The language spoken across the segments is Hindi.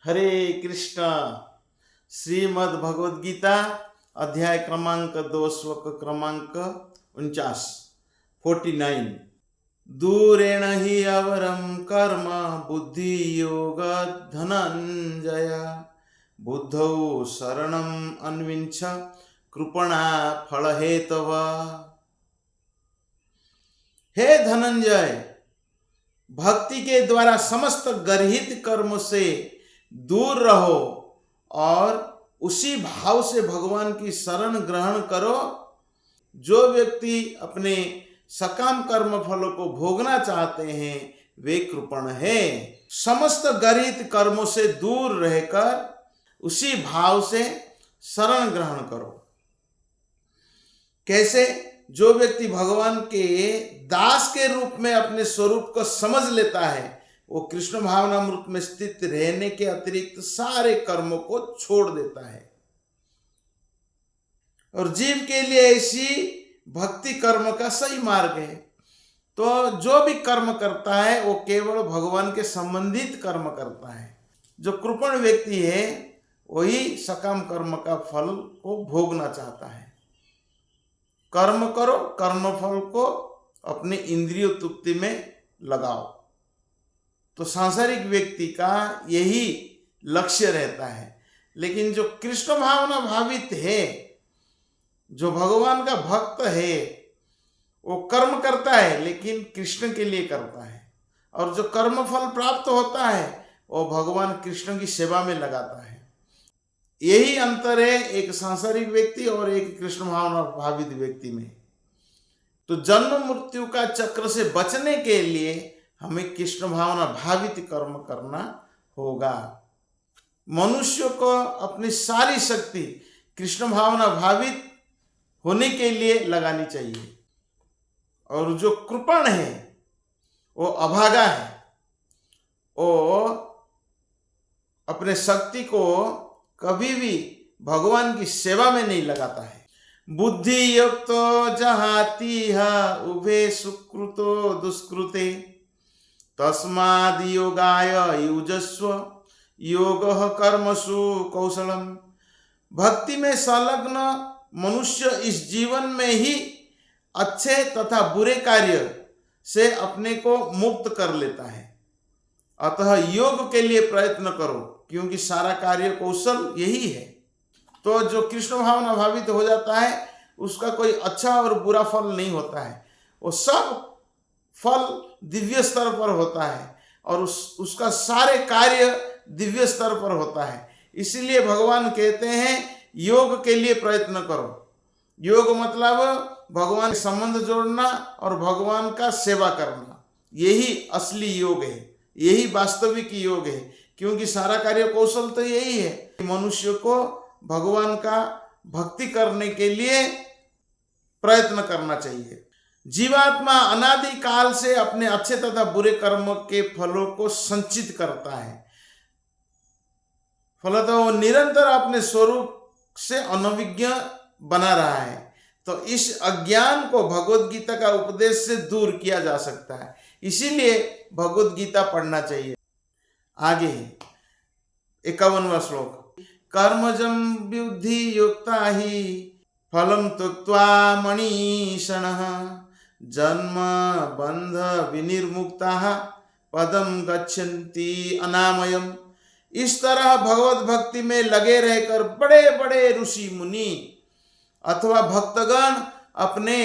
हरे कृष्णा। श्रीमद् भगवद गीता अध्याय क्रमांक 2 श्लोक क्रमांक 49। दूरेण हि अवरम कर्म बुद्धि योग धनंजय बुद्धौ शरणम अन्विच्छ कृपणा फल हेतव। हे धनंजय, भक्ति के द्वारा समस्त गर्हित कर्म से दूर रहो और उसी भाव से भगवान की शरण ग्रहण करो। जो व्यक्ति अपने सकाम कर्म फलों को भोगना चाहते हैं वे कृपण है। समस्त गर्हित कर्मों से दूर रहकर उसी भाव से शरण ग्रहण करो। कैसे? जो व्यक्ति भगवान के दास के रूप में अपने स्वरूप को समझ लेता है वो कृष्ण भावनामृत में स्थित रहने के अतिरिक्त सारे कर्मों को छोड़ देता है। और जीव के लिए ऐसी भक्ति कर्म का सही मार्ग है। तो जो भी कर्म करता है वो केवल भगवान के संबंधित कर्म करता है। जो कृपण व्यक्ति है वही सकाम कर्म का फल को भोगना चाहता है। कर्म करो, कर्म फल को अपने इंद्रिय तृप्ति में लगाओ। तो सांसारिक व्यक्ति का यही लक्ष्य रहता है। लेकिन जो कृष्ण भावना भावित है, जो भगवान का भक्त है, वो कर्म करता है लेकिन कृष्ण के लिए करता है। और जो कर्म फल प्राप्त होता है वो भगवान कृष्ण की सेवा में लगाता है। यही अंतर है एक सांसारिक व्यक्ति और एक कृष्ण भावना भावित व्यक्ति में। तो जन्म मृत्यु का चक्र से बचने के लिए हमें कृष्ण भावना भावित कर्म करना होगा। मनुष्य को अपनी सारी शक्ति कृष्ण भावना भावित होने के लिए लगानी चाहिए। और जो कृपण है वो अभागा है, वो अपने शक्ति को कभी भी भगवान की सेवा में नहीं लगाता है। बुद्धि युक्तो जहाति उभे सुकृतो दुष्कृते तस्माद् योगाय युजस्व योगः कर्मसु कौशलम। भक्ति में संलग्न मनुष्य इस जीवन में ही अच्छे तथा बुरे कार्य से अपने को मुक्त कर लेता है। अतः योग के लिए प्रयत्न करो क्योंकि सारा कार्य कौशल यही है। तो जो कृष्ण भावना भावित हो जाता है उसका कोई अच्छा और बुरा फल नहीं होता है। वो सब फल दिव्य स्तर पर होता है और उसका सारे कार्य दिव्य स्तर पर होता है। इसीलिए भगवान कहते हैं योग के लिए प्रयत्न करो। योग मतलब भगवान से संबंध जोड़ना और भगवान का सेवा करना। यही असली योग है, यही वास्तविक योग है। क्योंकि सारा कार्य कौशल तो यही है। मनुष्य को भगवान का भक्ति करने के लिए प्रयत्न करना चाहिए। जीवात्मा अनादि काल से अपने अच्छे तथा बुरे कर्म के फलों को संचित करता है। फलतः वो निरंतर अपने स्वरूप से अनभिज्ञ बना रहा है। तो इस अज्ञान को भगवद गीता का उपदेश से दूर किया जा सकता है। इसीलिए भगवद गीता पढ़ना चाहिए। आगे 51वां श्लोक। कर्मजं विद्धि युक्ता हि फलं त्यक्त्वा मनीषणः जन्म बंध विनिर्मुक्ताः पदम गच्छन्ति अनामयम्। इस तरह भगवत भक्ति में लगे रहकर बड़े बड़े ऋषि मुनि अथवा भक्तगण अपने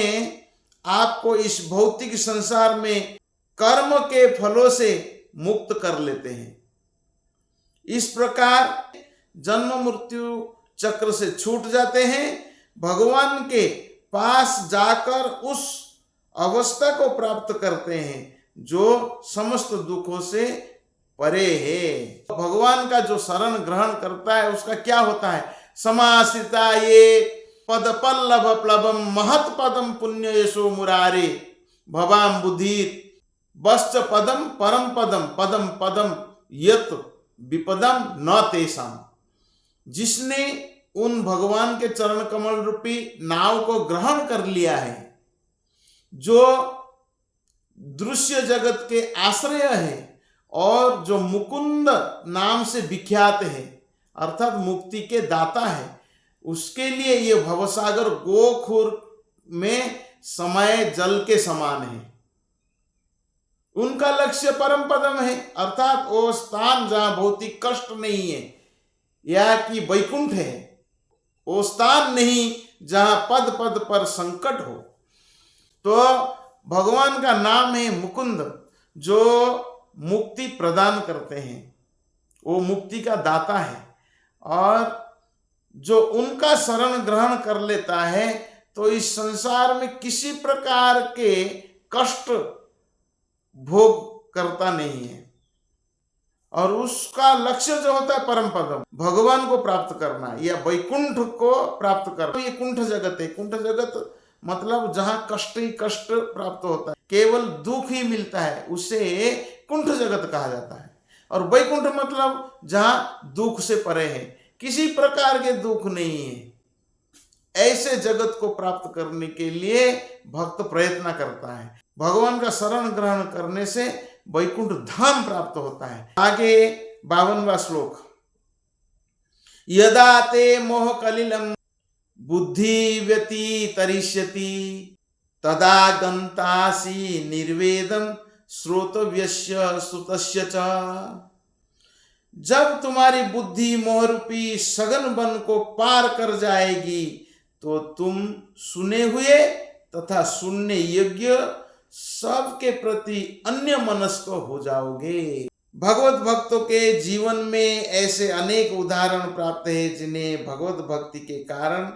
आप को इस भौतिक संसार में कर्म के फलों से मुक्त कर लेते हैं। इस प्रकार जन्म मृत्यु चक्र से छूट जाते हैं। भगवान के पास जाकर उस अवस्था को प्राप्त करते हैं जो समस्त दुखों से परे है। भगवान का जो शरण ग्रहण करता है उसका क्या होता है? समाश्रिता ये पद पल्लभ प्लवम महत पदम पुण्य यशो मुरारे भवाम बुधिर बश्च पदम परम पदम पदम पदम यत विपदम न तेषाम। जिसने उन भगवान के चरण कमल रूपी नाव को ग्रहण कर लिया है, जो दृश्य जगत के आश्रय है और जो मुकुंद नाम से विख्यात है अर्थात मुक्ति के दाता है, उसके लिए ये भवसागर गोखुर में समय जल के समान है। उनका लक्ष्य परम पदम है अर्थात वो स्थान जहां भौतिक कष्ट नहीं है या कि वैकुंठ है, वो स्थान नहीं जहां पद पद पर संकट हो। तो भगवान का नाम है मुकुंद, जो मुक्ति प्रदान करते हैं, वो मुक्ति का दाता है। और जो उनका शरण ग्रहण कर लेता है तो इस संसार में किसी प्रकार के कष्ट भोग करता नहीं है। और उसका लक्ष्य जो होता है परम पदम, भगवान को प्राप्त करना या वैकुंठ को प्राप्त करना। ये कुंठ जगत है। कुंठ जगत मतलब जहां कष्ट ही कष्ट प्राप्त होता है, केवल दुख ही मिलता है, उसे कुंठ जगत कहा जाता है। और वैकुंठ मतलब जहां दुख से परे है, किसी प्रकार के दुख नहीं है। ऐसे जगत को प्राप्त करने के लिए भक्त प्रयत्न करता है। भगवान का शरण ग्रहण करने से वैकुंठ धाम प्राप्त होता है। आगे 52वां श्लोक, यदा ते मोह कलिलम बुद्धि व्यतितरिष्यति तदा गंतासि निर्वेदम श्रोतव्यस्य श्रुतस्य च। जब तुम्हारी बुद्धि मोहरूपी सघन वन को पार कर जाएगी तो तुम सुने हुए तथा सुनने योग्य सबके प्रति अन्य मनस्क हो जाओगे। भगवत भक्तों के जीवन में ऐसे अनेक उदाहरण प्राप्त है जिन्हें भगवत भक्ति के कारण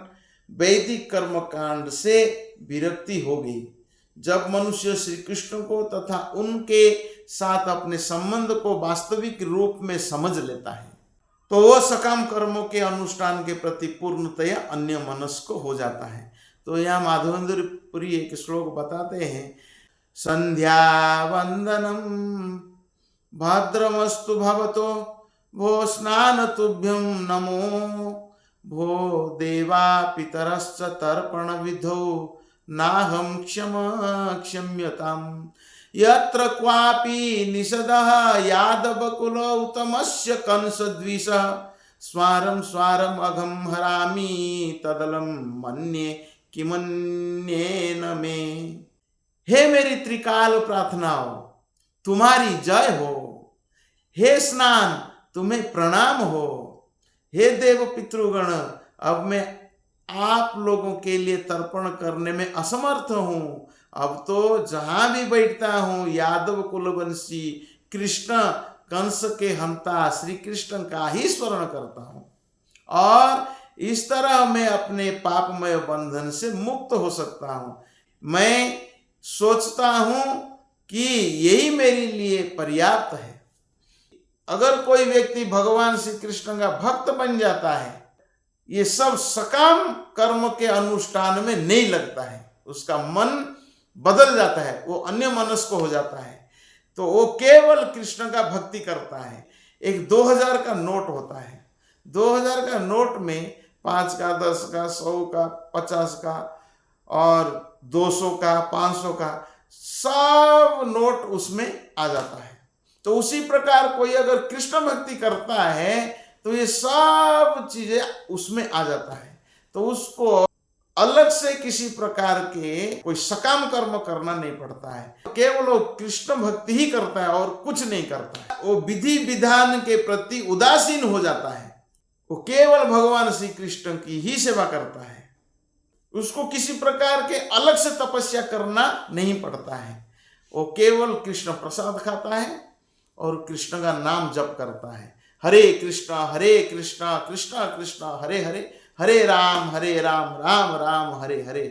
वैदिक कर्म कांड से विरक्ति हो गई। जब मनुष्य श्री कृष्ण को तथा उनके साथ अपने संबंध को वास्तविक रूप में समझ लेता है तो वह सकाम कर्मों के अनुष्ठान के प्रति पूर्णतया अन्य मनस्क हो जाता है। तो यहाँ माधवेंद्र पुरी एक श्लोक बताते हैं, संध्या वंदनम भद्रमस्तु भवतो भो स्नान तुभ्यं नमो भो देवा पितरश्च तर्पण विधो नाहं क्षम्यताम् यत्र क्वापि निषदः यादवकुल उत्तमस्य कंसद्विषः स्वारं स्वारम् अघं हरामि तदलं मन्ये किमन्येन मे। हे मेरी त्रिकाल प्रार्थनाओं, तुम्हारी जय हो। हे स्नान, तुम्हें प्रणाम हो। हे देव पितृगण, अब मैं आप लोगों के लिए तर्पण करने में असमर्थ हूँ। अब तो जहां भी बैठता हूँ यादव कुलवंशी कृष्ण कंस के हंता श्री कृष्ण का ही स्मरण करता हूँ और इस तरह मैं अपने पापमय बंधन से मुक्त हो सकता हूँ। मैं सोचता हूँ कि यही मेरे लिए पर्याप्त है। अगर कोई व्यक्ति भगवान श्री कृष्ण का भक्त बन जाता है, ये सब सकाम कर्म के अनुष्ठान में नहीं लगता है, उसका मन बदल जाता है, वो अन्य मनस्क हो जाता है, तो वो केवल कृष्ण का भक्ति करता है। एक 2000 का नोट होता है, 2000 का नोट में 5 का 10 का 100 का 50 का और 200 का 500 का सब नोट उसमें आ जाता है। तो उसी प्रकार कोई अगर कृष्ण भक्ति करता है तो ये सब चीजें उसमें आ जाता है, तो उसको अलग से किसी प्रकार के कोई सकाम कर्म करना नहीं पड़ता है, केवल वो कृष्ण भक्ति ही करता है और कुछ नहीं करता है। वो विधि विधान के प्रति उदासीन हो जाता है, वो केवल भगवान श्री कृष्ण की ही सेवा करता है, उसको किसी प्रकार के अलग से तपस्या करना नहीं पड़ता है। वो केवल कृष्ण प्रसाद खाता है और कृष्ण का नाम जप करता है, हरे कृष्णा कृष्णा कृष्णा हरे हरे, हरे राम राम राम हरे हरे।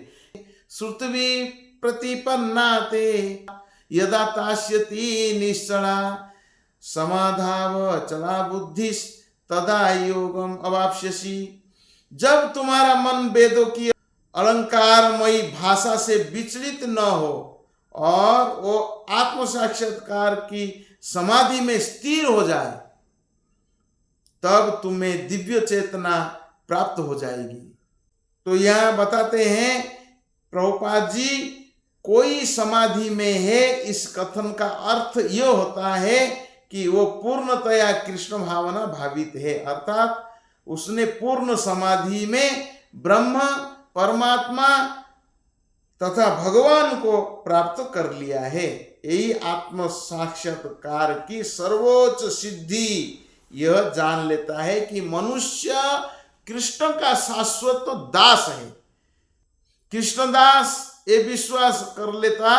श्रुतवी प्रतिपन्ना ते यदा तास्यति निश्चला समाधाव चला बुद्धि तदा योगम अवाप्स्यसि। जब तुम्हारा मन वेदों की अलंकारमयी भाषा से विचलित न हो और वो आत्म साक्षात्कार की समाधि में स्थिर हो जाए, तब तुम्हें दिव्य चेतना प्राप्त हो जाएगी। तो यहां बताते हैं प्रभुपाद जी, कोई समाधि में है, इस कथन का अर्थ यह होता है कि वो पूर्णतया कृष्ण भावना भावित है, अर्थात उसने पूर्ण समाधि में ब्रह्म, परमात्मा तथा भगवान को प्राप्त कर लिया है। यही आत्म साक्षात्कार की सर्वोच्च सिद्धि। यह जान लेता है कि मनुष्य कृष्ण का शाश्वत दास है। कृष्णदास ये विश्वास कर लेता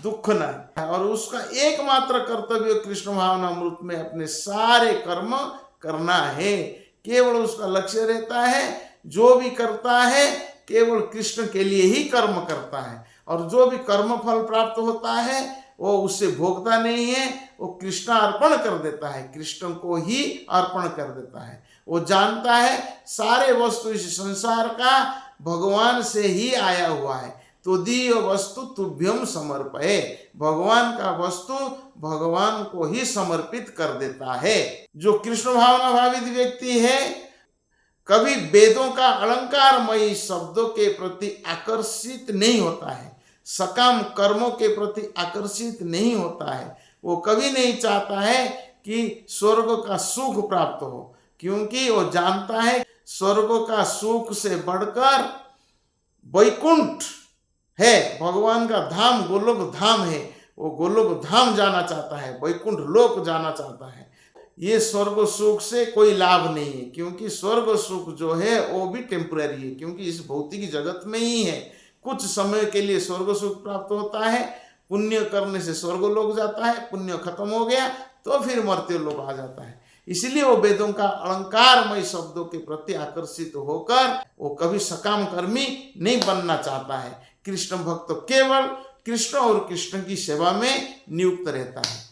दुख न है, और उसका एकमात्र कर्तव्य कृष्ण भावनामृत में अपने सारे कर्म करना है। केवल उसका लक्ष्य रहता है, जो भी करता है केवल कृष्ण के लिए ही कर्म करता है, और जो भी कर्म फल प्राप्त होता है वो उससे भोगता नहीं है, वो कृष्ण अर्पण कर देता है, कृष्ण को ही अर्पण कर देता है। वो जानता है सारे वस्तु इस संसार का भगवान से ही आया हुआ है। तुदीय वस्तु तुभ्यम समर्पये, भगवान का वस्तु भगवान को ही समर्पित कर देता है। जो कृष्ण भावना भावित व्यक्ति है कभी वेदों का अलंकारमयी शब्दों के प्रति आकर्षित नहीं होता है, सकाम कर्मों के प्रति आकर्षित नहीं होता है। वो कभी नहीं चाहता है कि स्वर्ग का सुख प्राप्त हो, क्योंकि वो जानता है स्वर्ग का सुख से बढ़कर वैकुंठ है, भगवान का धाम गोलोक धाम है। वो गोलोक धाम जाना चाहता है, वैकुंठ लोक जाना चाहता है। ये स्वर्ग सुख से कोई लाभ नहीं है, क्योंकि स्वर्ग सुख जो है वो भी टेम्पररी है, क्योंकि इस भौतिक जगत में ही है। कुछ समय के लिए स्वर्ग सुख प्राप्त होता है, पुण्य करने से स्वर्ग लोक जाता है, पुण्य खत्म हो गया तो फिर मर्त्य लोक आ जाता है। इसलिए वो वेदों का अलंकारमय शब्दों के प्रति आकर्षित होकर वो कभी सकाम कर्मी नहीं बनना चाहता है। कृष्ण भक्त केवल कृष्ण और कृष्ण की सेवा में नियुक्त रहता है।